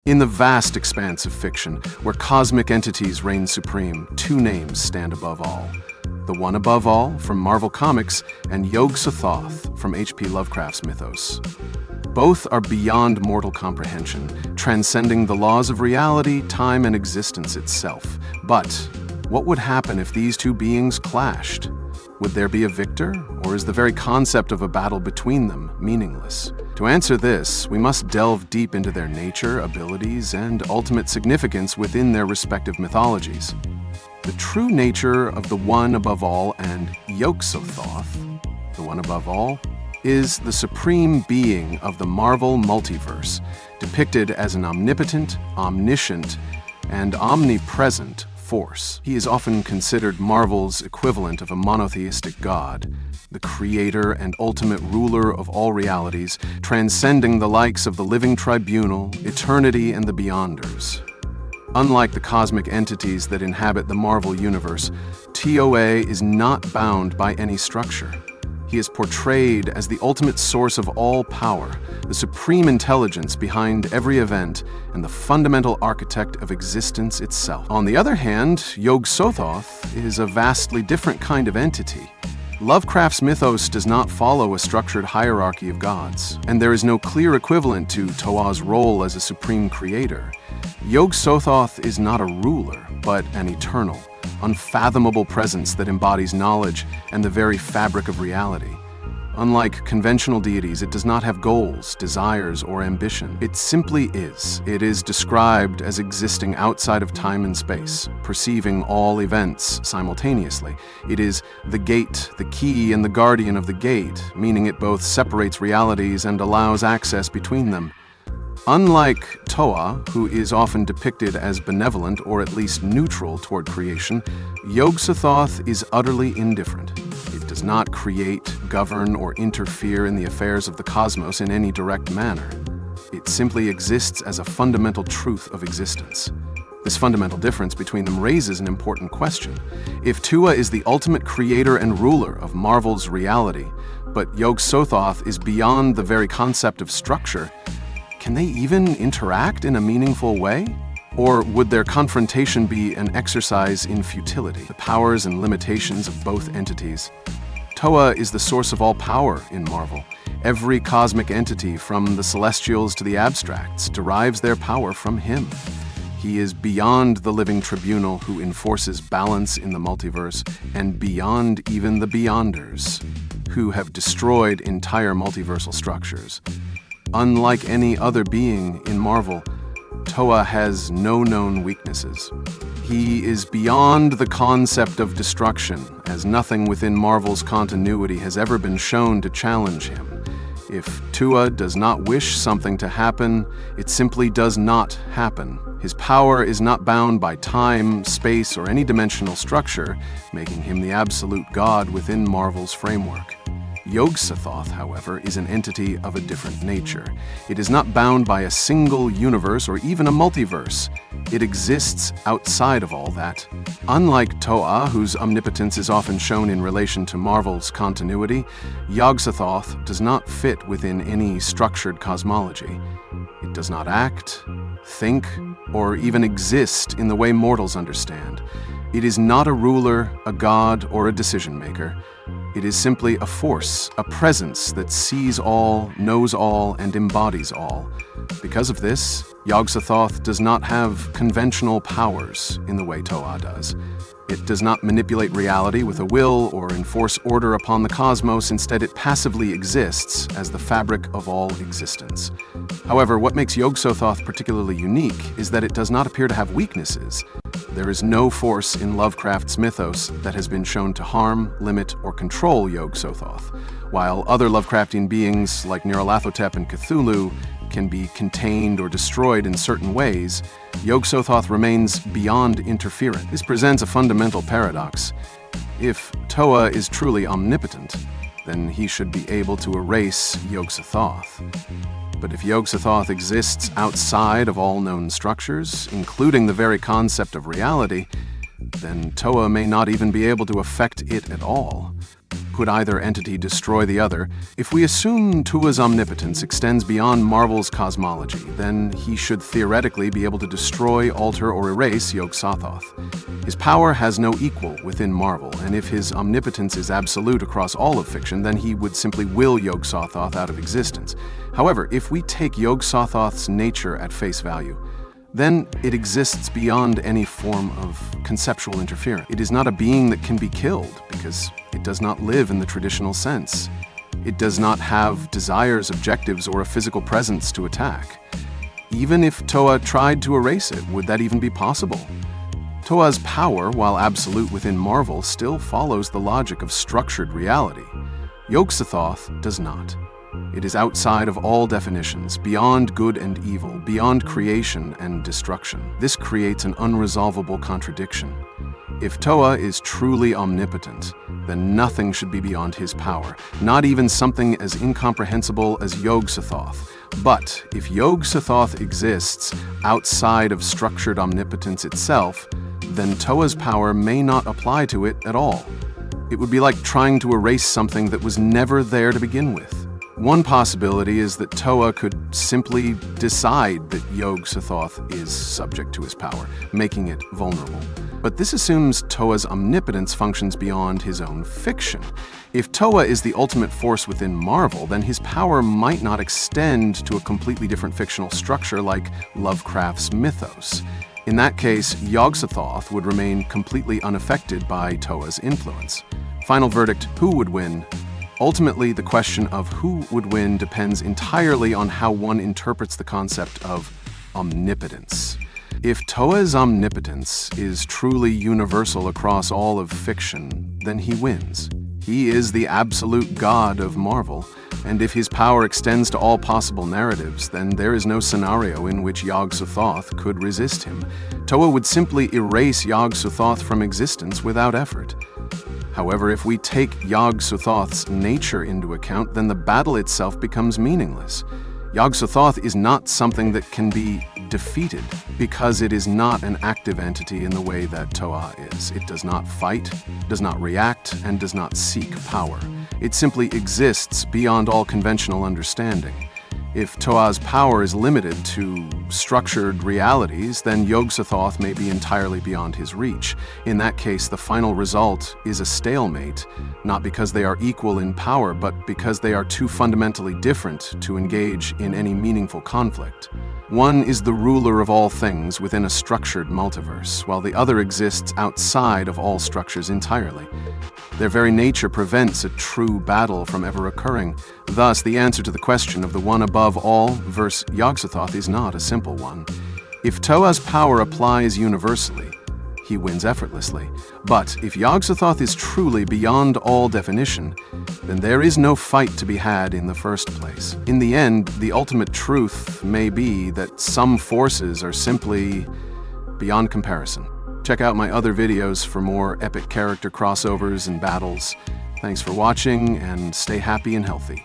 In the vast expanse of fiction, where cosmic entities reign supreme, two names stand above all. The one above all from Marvel Comics and Yog-Sothoth from H.P. Lovecraft's Mythos. Both are beyond mortal comprehension, transcending the laws of reality, time, and existence itself. But what would happen if these two beings clashed? Would there be a victor, or is the very concept of a battle between them meaningless? To answer this, we must delve deep into their nature, abilities, and ultimate significance within their respective mythologies. The true nature of the One Above All and Yog-Sothoth, the One Above All, is the supreme being of the Marvel Multiverse, depicted as an omnipotent, omniscient, and omnipresent force. He is often considered Marvel's equivalent of a monotheistic god, the creator and ultimate ruler of all realities, transcending the likes of the living tribunal, eternity, and the beyonders. Unlike the cosmic entities that inhabit the Marvel Universe, TOAA is not bound by any structure. He is portrayed as the ultimate source of all power, the supreme intelligence behind every event, and the fundamental architect of existence itself. On the other hand, Yog-Sothoth is a vastly different kind of entity. Lovecraft's mythos does not follow a structured hierarchy of gods, and there is no clear equivalent to TOAA's role as a supreme creator. Yog-Sothoth is not a ruler, but an eternal, unfathomable presence that embodies knowledge and the very fabric of reality. Unlike conventional deities, it does not have goals, desires, or ambition. It simply is. It is described as existing outside of time and space, perceiving all events simultaneously. It is the gate, the key, and the guardian of the gate, meaning it both separates realities and allows access between them. Unlike TOAA, who is often depicted as benevolent or at least neutral toward creation, Yog-Sothoth is utterly indifferent. It does not create, govern, or interfere in the affairs of the cosmos in any direct manner. It simply exists as a fundamental truth of existence. This fundamental difference between them raises an important question. If TOAA is the ultimate creator and ruler of Marvel's reality, but Yog-Sothoth is beyond the very concept of structure, can they even interact in a meaningful way? Or would their confrontation be an exercise in futility, the powers and limitations of both entities? TOAA is the source of all power in Marvel. Every cosmic entity, from the celestials to the abstracts, derives their power from him. He is beyond the living tribunal who enforces balance in the multiverse, and beyond even the Beyonders, who have destroyed entire multiversal structures. Unlike any other being in Marvel, TOAA has no known weaknesses. He is beyond the concept of destruction, as nothing within Marvel's continuity has ever been shown to challenge him. If TOAA does not wish something to happen, it simply does not happen. His power is not bound by time, space, or any dimensional structure, making him the absolute god within Marvel's framework. Yog-Sothoth, however, is an entity of a different nature. It is not bound by a single universe or even a multiverse. It exists outside of all that. Unlike TOAA, whose omnipotence is often shown in relation to Marvel's continuity, Yog-Sothoth does not fit within any structured cosmology. It does not act, think, or even exist in the way mortals understand. It is not a ruler, a god, or a decision-maker. It is simply a force, a presence that sees all, knows all, and embodies all. Because of this, Yog-Sothoth does not have conventional powers in the way TOAA does. It does not manipulate reality with a will or enforce order upon the cosmos. Instead, it passively exists as the fabric of all existence. However, what makes Yog-Sothoth particularly unique is that it does not appear to have weaknesses. There is no force in Lovecraft's mythos that has been shown to harm, limit, or control Yog-Sothoth, while other Lovecraftian beings like Nyarlathotep and Cthulhu can be contained or destroyed in certain ways. Yog-Sothoth remains beyond interference. This presents a fundamental paradox. If TOAA is truly omnipotent, then he should be able to erase Yog-Sothoth. But if Yog-Sothoth exists outside of all known structures, including the very concept of reality, then TOAA may not even be able to affect it at all. Could either entity destroy the other? If we assume TOAA's omnipotence extends beyond Marvel's cosmology, then he should theoretically be able to destroy, alter, or erase Yog-Sothoth. His power has no equal within Marvel, and if his omnipotence is absolute across all of fiction, then he would simply will Yog-Sothoth out of existence. However, if we take Yog-Sothoth's nature at face value, then it exists beyond any form of conceptual interference. It is not a being that can be killed, because it does not live in the traditional sense. It does not have desires, objectives, or a physical presence to attack. Even if TOAA tried to erase it, would that even be possible? TOAA's power, while absolute within Marvel, still follows the logic of structured reality. Yog-Sothoth does not. It is outside of all definitions, beyond good and evil, beyond creation and destruction. This creates an unresolvable contradiction. If TOAA is truly omnipotent, then nothing should be beyond his power, not even something as incomprehensible as Yog-Sothoth. But if Yog-Sothoth exists outside of structured omnipotence itself, then TOAA's power may not apply to it at all. It would be like trying to erase something that was never there to begin with. One possibility is that TOAA could simply decide that Yog-Sothoth is subject to his power, making it vulnerable. But this assumes TOAA's omnipotence functions beyond his own fiction. If TOAA is the ultimate force within Marvel, then his power might not extend to a completely different fictional structure like Lovecraft's Mythos. In that case, Yog-Sothoth would remain completely unaffected by TOAA's influence. Final verdict: who would win? Ultimately, the question of who would win depends entirely on how one interprets the concept of omnipotence. If TOAA's omnipotence is truly universal across all of fiction, then he wins. He is the absolute god of Marvel, and if his power extends to all possible narratives, then there is no scenario in which Yog-Sothoth could resist him. TOAA would simply erase Yog-Sothoth from existence without effort. However, if we take Yog-Sothoth's nature into account, then the battle itself becomes meaningless. Yog-Sothoth is not something that can be defeated because it is not an active entity in the way that TOAA is. It does not fight, does not react, and does not seek power. It simply exists beyond all conventional understanding. If TOAA's power is limited to structured realities, then Yog-Sothoth may be entirely beyond his reach. In that case, the final result is a stalemate, not because they are equal in power, but because they are too fundamentally different to engage in any meaningful conflict. One is the ruler of all things within a structured multiverse, while the other exists outside of all structures entirely. Their very nature prevents a true battle from ever occurring. Thus, the answer to the question of the one above all versus Yog-Sothoth is not a simple one. If TOAA's power applies universally, he wins effortlessly. But if Yog-Sothoth is truly beyond all definition, then there is no fight to be had in the first place. In the end, the ultimate truth may be that some forces are simply beyond comparison. Check out my other videos for more epic character crossovers and battles. Thanks for watching, and stay happy and healthy.